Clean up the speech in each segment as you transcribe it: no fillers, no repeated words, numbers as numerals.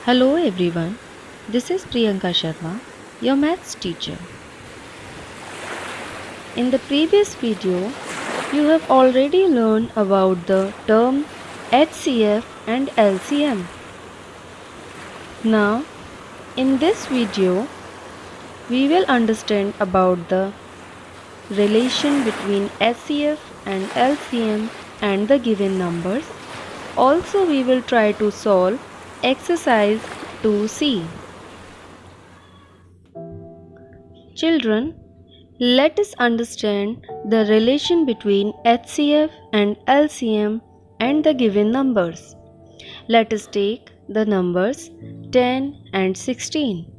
Hello everyone, this is Priyanka Sharma, your maths teacher. In the previous video, you have already learned about the term HCF and LCM. Now, in this video, we will understand about the relation between HCF and LCM and the given numbers. Also, we will try to solve exercise 2C. Children, let us understand the relation between HCF and LCM and the given numbers. Let us take the numbers 10 and 16.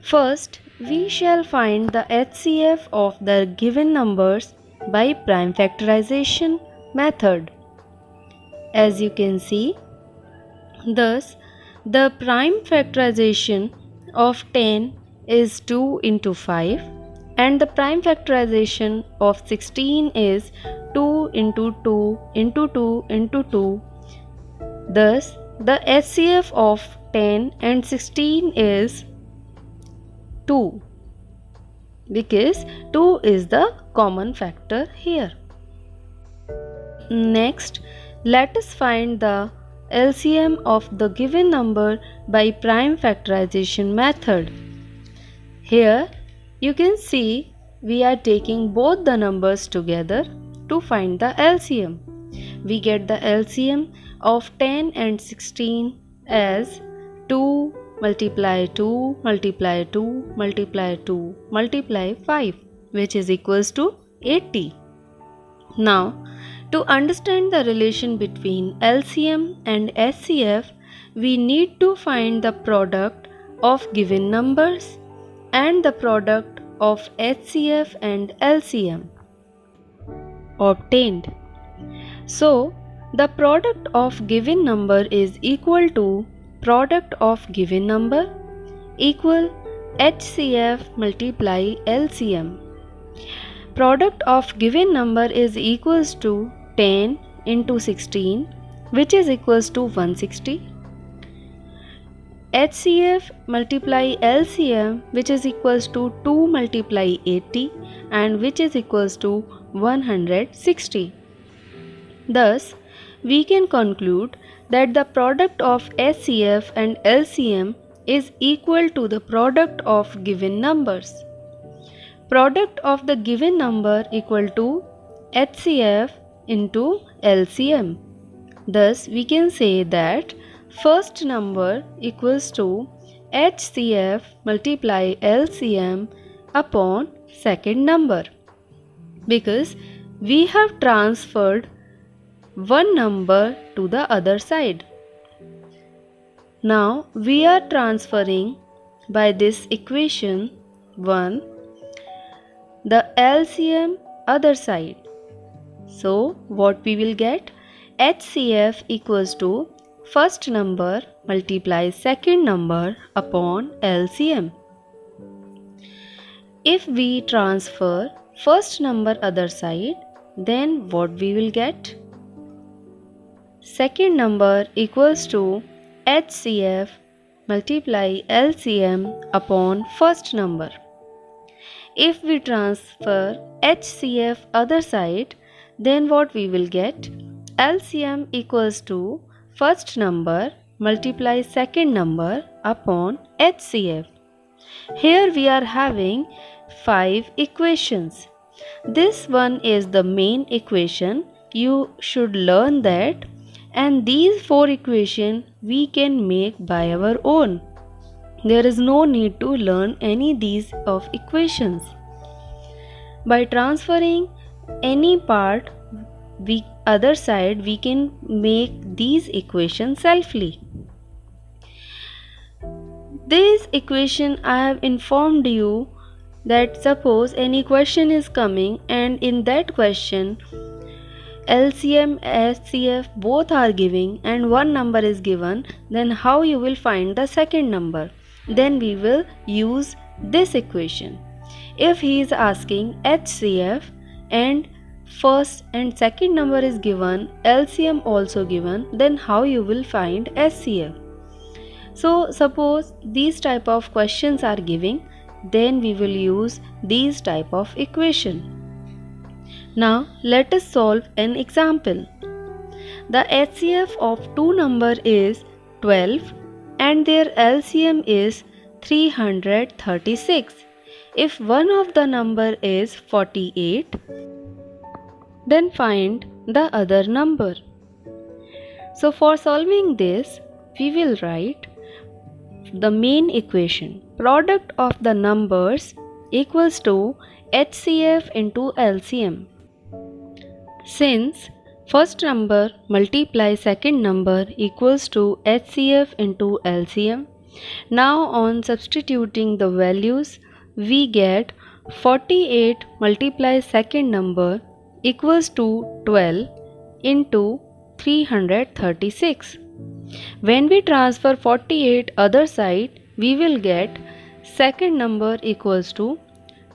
First, we shall find the HCF of the given numbers by prime factorization method. As you can see, thus the prime factorization of 10 is 2 into 5 and the prime factorization of 16 is 2 into 2 into 2 into 2. Thus, the HCF of 10 and 16 is 2 because 2 is the common factor here. Next, let us find the LCM of the given number by prime factorization method. Here you can see we are taking both the numbers together to find the LCM. We get the LCM of 10 and 16 as 2 multiply 2 multiply 2 multiply 2 multiply 5, which is equals to 80. Now, to understand the relation between LCM and HCF, we need to find the product of given numbers and the product of HCF and LCM obtained. So, the product of given number is equal to product of given number equal HCF multiply LCM. Product of given number is equals to 10 into 16, which is equals to 160. HCF multiply LCM, which is equals to 2 multiply 80 and which is equals to 160. Thus, we can conclude that the product of HCF and LCM is equal to the product of given numbers. Product of the given number equal to HCF into LCM. Thus, we can say that first number equals to HCF multiply LCM upon second number because we have transferred one number to the other side. Now, we are transferring by this equation 1 the LCM other side. So, what we will get? HCF equals to first number multiply second number upon LCM. If we transfer first number other side, then what we will get? Second number equals to HCF multiply LCM upon first number. If we transfer HCF other side, then what we will get? LCM equals to first number multiply second number upon HCF. Here we are having 5 equations. This one is the main equation. You should learn that, and these 4 equations we can make by our own. There is no need to learn any these of equations. By transferring any part other side, we can make these equations selfly. This equation I have informed you that suppose any question is coming and in that question LCM, HCF both are giving and one number is given, then how you will find the second number? Then we will use this equation. If he is asking HCF and first and second number is given, LCM also given, then how you will find HCF? So suppose these type of questions are giving, then we will use these type of equation. Now let us solve an example. The HCF of two number is 12 and their LCM is 336. If one of the number is 48, then find the other number. So for solving this, we will write the main equation. Product of the numbers equals to HCF into LCM. Since first number multiply second number equals to HCF into LCM, now on substituting the values, we get 48 multiply second number equals to 12 into 336. When we transfer 48 other side, we will get second number equals to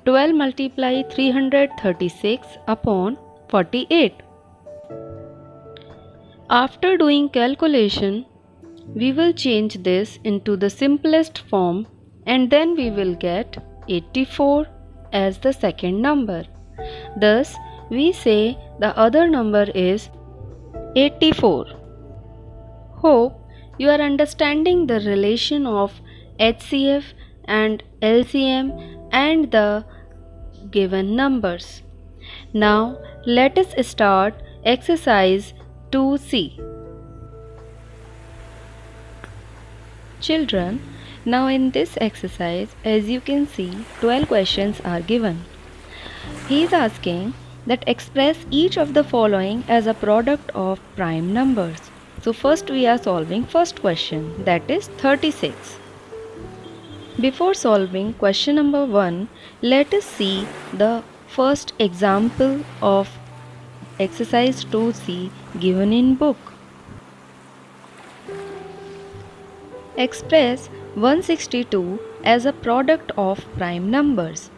12 multiply 336 upon 48. After doing calculation, we will change this into the simplest form and then we will get 84 as the second number. Thus, we say the other number is 84. Hope you are understanding the relation of HCF and LCM and the given numbers. Now let us start exercise 2C. Children, now in this exercise, as you can see, 12 questions are given. He is asking that express each of the following as a product of prime numbers. So first we are solving first question, that is 36. Before solving question number 1, let us see the first example of exercise 2C given in book. Express 162 as a product of prime numbers.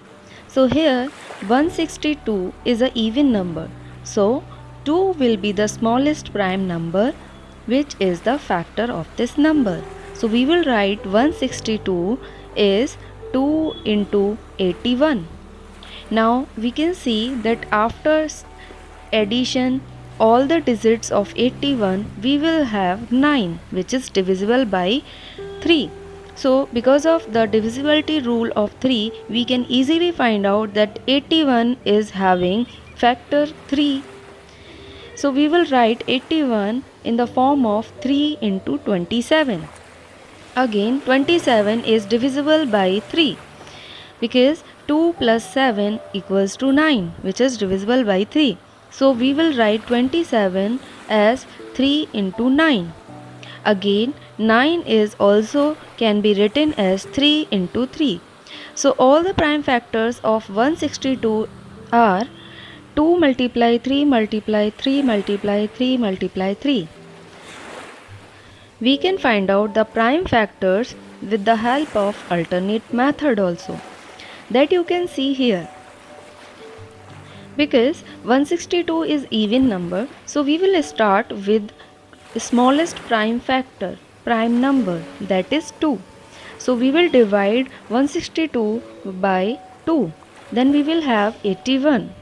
So here 162 is an even number. So 2 will be the smallest prime number, which is the factor of this number. So we will write 162 is 2 into 81. Now we can see that after addition all the digits of 81, we will have 9, which is divisible by 3. So because of the divisibility rule of 3, we can easily find out that 81 is having factor 3. So we will write 81 in the form of 3 into 27. Again 27 is divisible by 3 because 2 plus 7 equals to 9, which is divisible by 3. So we will write 27 as 3 into 9. Again 9 is also can be written as 3 into 3. So all the prime factors of 162 are 2 multiply 3 multiply 3 multiply 3 multiply 3. We can find out the prime factors with the help of alternate method also, that you can see here. Because 162 is even number, so we will start with smallest prime factor, prime number, that is 2. So we will divide 162 by 2. Then we will have 81.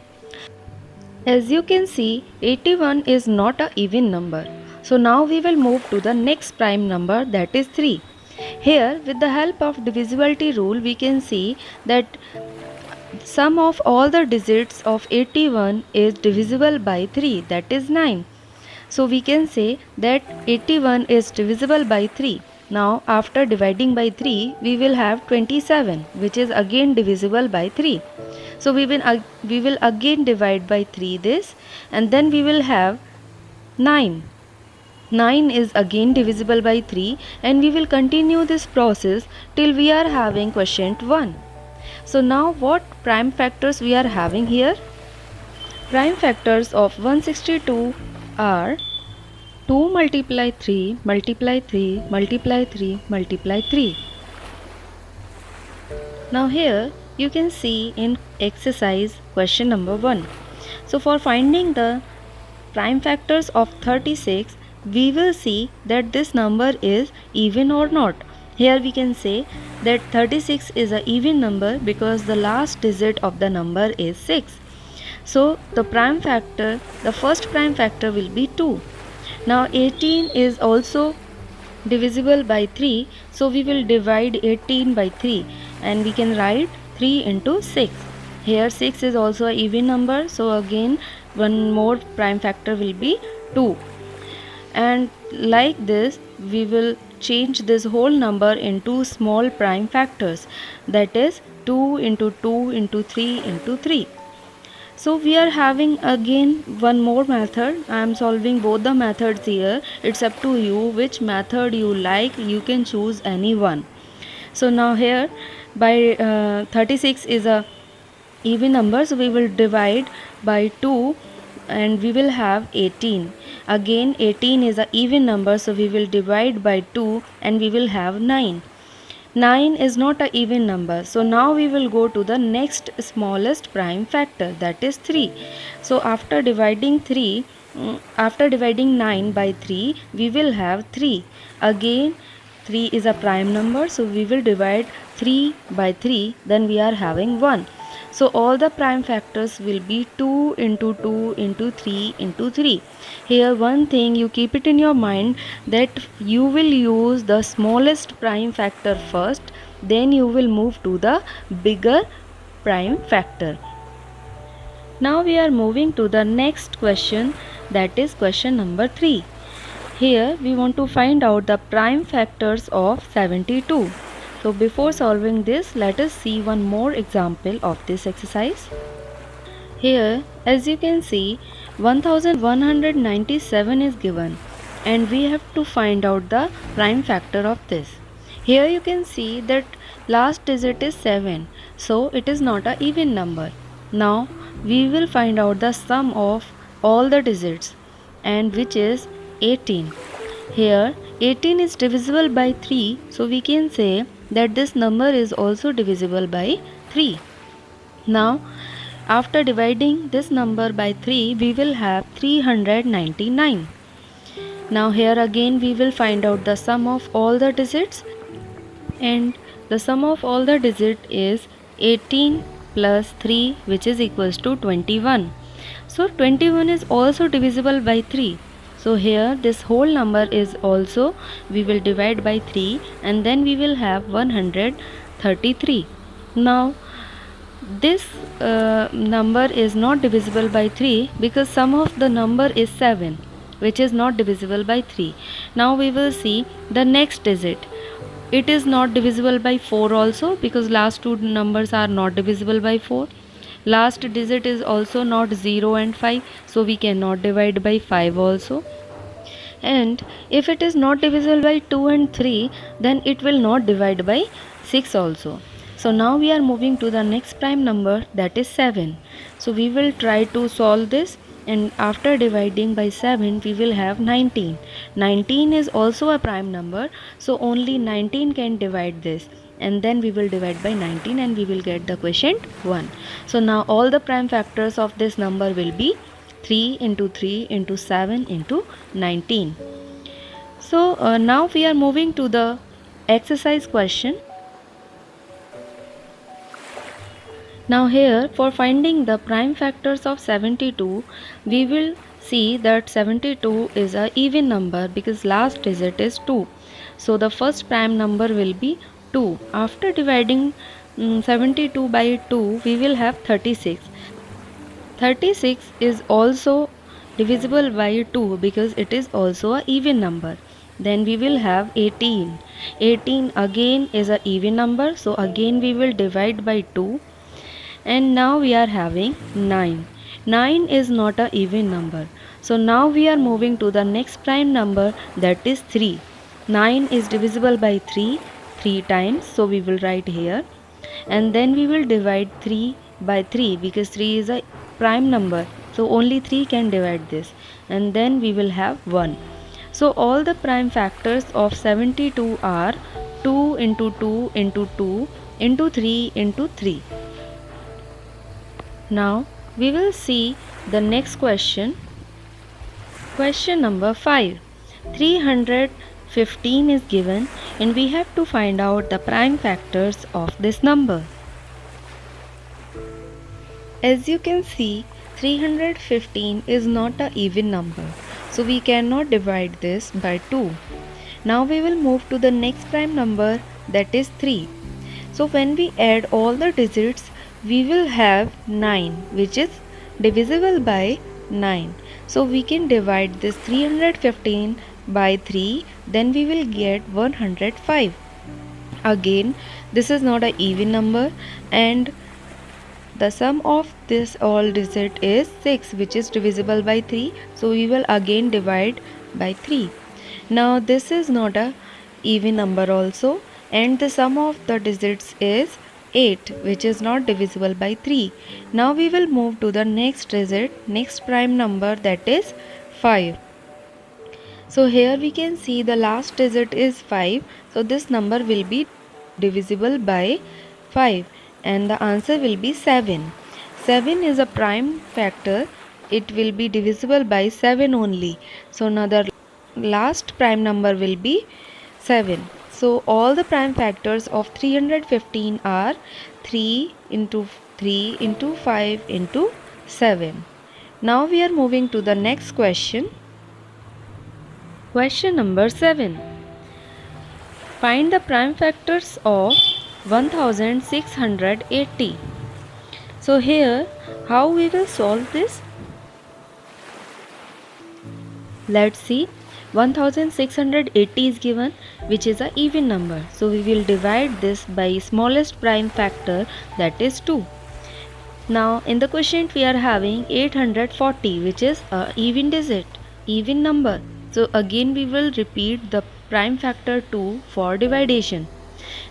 As you can see, 81 is not an even number. So now we will move to the next prime number, that is 3. Here with the help of divisibility rule, we can see that sum of all the digits of 81 is divisible by 3, that is 9. So we can say that 81 is divisible by 3. Now after dividing by 3, we will have 27, which is again divisible by 3. So we will again divide by 3 this, and then we will have 9. 9 is again divisible by 3, and we will continue this process till we are having quotient 1. So now what prime factors we are having here? Prime factors of 162 are 2 multiply 3 multiply 3 multiply 3 multiply 3. Now here you can see in exercise question number 1. So for finding the prime factors of 36, we will see that this number is even or not. Here we can say that 36 is an even number because the last digit of the number is 6. So the first prime factor will be 2. Now 18 is also divisible by 3, so we will divide 18 by 3 and we can write 3 into 6. Here 6 is also an even number, so again one more prime factor will be 2. And like this we will change this whole number into small prime factors, that is 2 into 2 into 3 into 3. So we are having again one more method. I am solving both the methods here. It's up to you which method you like. You can choose any one. So now here by 36 is a even number, so we will divide by 2 and we will have 18. Again 18 is a even number, so we will divide by 2 and we will have 9. 9 is not a even number, so now we will go to the next smallest prime factor, that is 3. So after dividing 9 by 3, we will have 3. Again 3 is a prime number, so we will divide 3 by 3, then we are having 1. So all the prime factors will be 2 into 2 into 3 into 3. Here one thing you keep it in your mind, that you will use the smallest prime factor first, then you will move to the bigger prime factor. Now we are moving to the next question, that is question number 3. Here we want to find out the prime factors of 72. So before solving this, let us see one more example of this exercise. Here as you can see 1197 is given and we have to find out the prime factor of this. Here you can see that last digit is 7, so it is not an even number. Now we will find out the sum of all the digits, and which is 18. Here 18 is divisible by 3, so we can say that this number is also divisible by 3. Now after dividing this number by 3, we will have 399. Now here again we will find out the sum of all the digits, and the sum of all the digits is 18 plus 3, which is equals to 21. So 21 is also divisible by 3. So here this whole number is also, we will divide by 3 and then we will have 133. Now this number is not divisible by 3 because sum of the number is 7, which is not divisible by 3. Now we will see the next digit. It is not divisible by 4 also because last two numbers are not divisible by 4. Last digit is also not 0 and 5, so we cannot divide by 5 also. And if it is not divisible by 2 and 3, then it will not divide by 6 also. So now we are moving to the next prime number, that is 7. So we will try to solve this, and after dividing by 7 we will have 19. 19 is also a prime number, so only 19 can divide this, and then we will divide by 19 and we will get the quotient 1. So now all the prime factors of this number will be 3 into 3 into 7 into 19. So now we are moving to the exercise question. Now here for finding the prime factors of 72, we will see that 72 is a even number because last digit is 2. So the first prime number will be 2. After dividing 72 by 2, we will have 36. 36 is also divisible by 2 because it is also a even number. Then we will have 18. 18 again is a even number, so again we will divide by 2. And now we are having 9. 9 is not a even number. So now we are moving to the next prime number, that is 3. 9 is divisible by 3 times, so we will write here. And then we will divide 3 by 3 because 3 is a prime number, so only 3 can divide this, and then we will have 1. So all the prime factors of 72 are 2 into 2 into 2 into 3 into 3. Now we will see the next question. Question number 5. 315 is given and we have to find out the prime factors of this number. As you can see, 315 is not an even number, so we cannot divide this by 2. Now we will move to the next prime number, that is 3. So when we add all the digits, we will have 9, which is divisible by 9. So we can divide this 315 by 3, then we will get 105. Again, this is not an even number, and the sum of this all digit is 6, which is divisible by 3. So we will again divide by 3. Now this is not a even number also, and the sum of the digits is 8, which is not divisible by 3. Now we will move to the next digit, next prime number, that is 5. So here we can see the last digit is 5. So this number will be divisible by 5 and the answer will be 7. 7 is a prime factor. It will be divisible by 7 only. So now the last prime number will be 7. So all the prime factors of 315 are 3 into 3 into 5 into 7. Now we are moving to the next question. Question number 7. Find the prime factors of 1680. So here, how we will solve this? Let's see. 1680 is given, which is an even number. So we will divide this by smallest prime factor, that is 2. Now in the quotient we are having 840, which is a even digit, even number. So again we will repeat the prime factor 2 for division,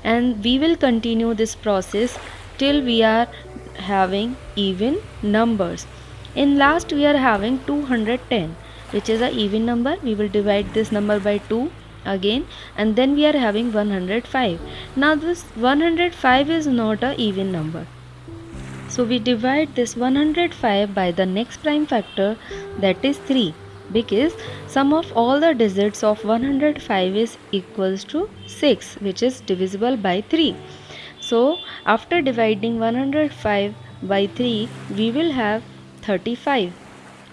and we will continue this process till we are having even numbers. In last we are having 210, which is an even number. We will divide this number by 2 again, and then we are having 105. Now this 105 is not an even number, so we divide this 105 by the next prime factor, that is 3, because sum of all the digits of 105 is equals to 6, which is divisible by 3. So after dividing 105 by 3, we will have 35,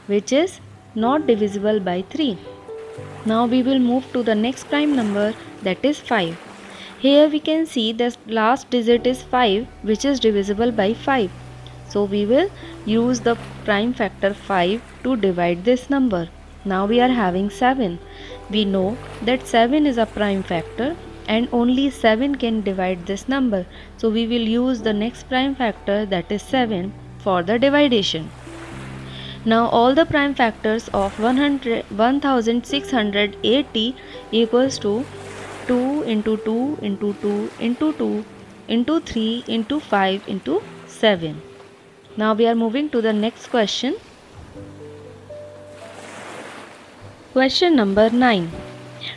which is not divisible by 3. Now we will move to the next prime number, that is 5. Here we can see the last digit is 5, which is divisible by 5. So we will use the prime factor 5 to divide this number. Now we are having 7. We know that 7 is a prime factor and only 7 can divide this number. So we will use the next prime factor, that is 7, for the division. Now all the prime factors of 1680 equals to 2 into 2 into 2 into 2 into 3 into 5 into 7. Now we are moving to the next question. Question number 9.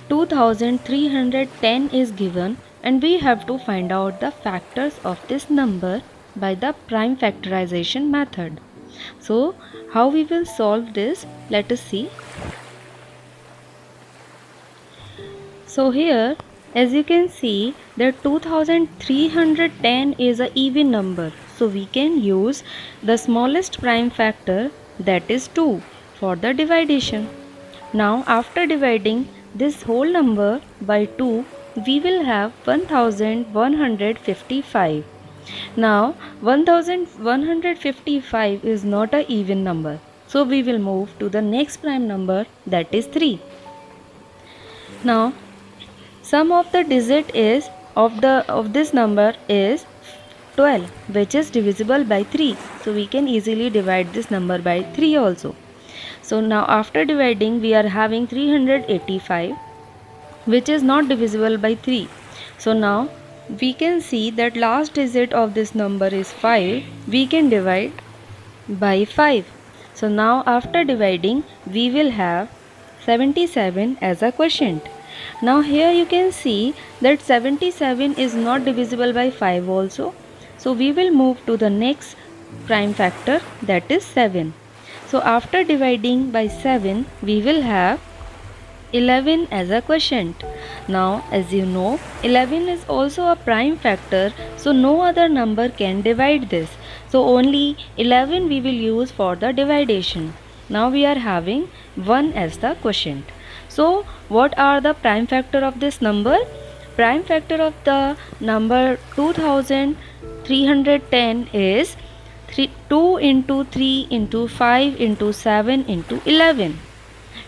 2310 is given and we have to find out the factors of this number by the prime factorization method. So how we will solve this? Let us see. So here, as you can see, that 2310 is an even number. So we can use the smallest prime factor, that is 2, for the division. Now after dividing this whole number by 2, we will have 1155. Now 1155 is not an even number. So we will move to the next prime number, that is 3. Now sum of the digit is of this number is 12, which is divisible by 3. So we can easily divide this number by 3 also. So now after dividing, we are having 385, which is not divisible by 3. So now we can see that last digit of this number is 5. We can divide by 5. So now after dividing, we will have 77 as a quotient. Now here you can see that 77 is not divisible by 5 also. So we will move to the next prime factor, that is 7. So after dividing by 7, we will have 11 as a quotient. Now, as you know, 11 is also a prime factor, so no other number can divide this. So only 11 we will use for the dividation. Now we are having 1 as the quotient. So what are the prime factor of this number? Prime factor of the number 2310 is 2 into 3 into 5 into 7 into 11.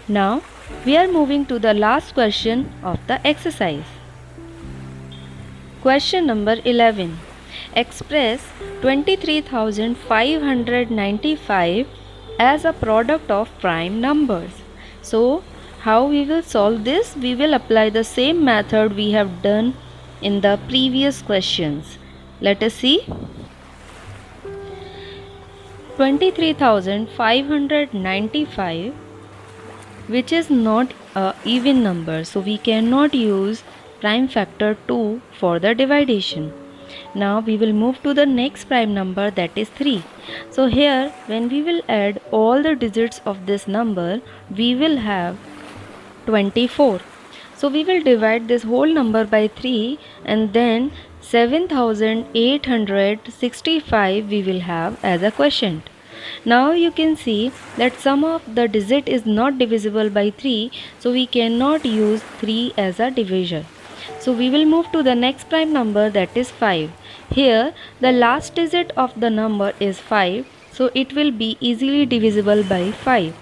Now we are moving to the last question of the exercise. Question number 11. Express 23,595 as a product of prime numbers. So how we will solve this? We will apply the same method we have done in the previous questions. Let us see. 23,595, which is not a even number, so we cannot use prime factor 2 for the dividation. Now we will move to the next prime number, that is 3. So here when we will add all the digits of this number, we will have 24. So we will divide this whole number by 3 and then 7,865 we will have as a quotient. Now you can see that sum of the digit is not divisible by 3, so we cannot use 3 as a divisor. So we will move to the next prime number, that is 5. Here the last digit of the number is 5, so it will be easily divisible by 5.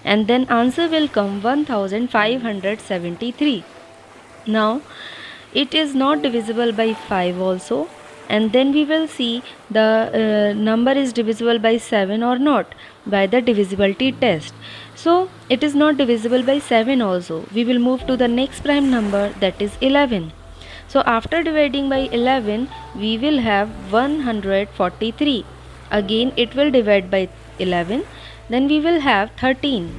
And then answer will come 1573. Now it is not divisible by 5 also, and then we will see the number is divisible by 7 or not by the divisibility test. So it is not divisible by 7 also. We will move to the next prime number, that is 11. So after dividing by 11 we will have 143. Again it will divide by 11, then we will have 13.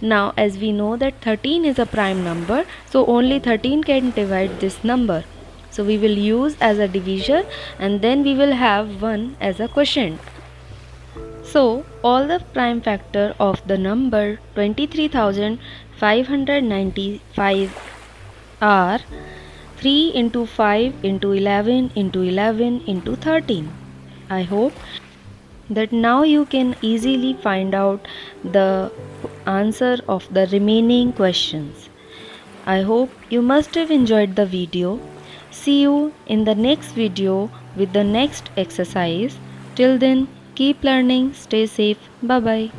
Now as we know that 13 is a prime number, so only 13 can divide this number. So we will use as a divisor and then we will have 1 as a quotient. So all the prime factor of the number 23,595 are 3 into 5 into 11 into 11 into 13. I hope that now you can easily find out the answer of the remaining questions. I hope you must have enjoyed the video. See you in the next video with the next exercise. Till then, keep learning, stay safe. Bye bye.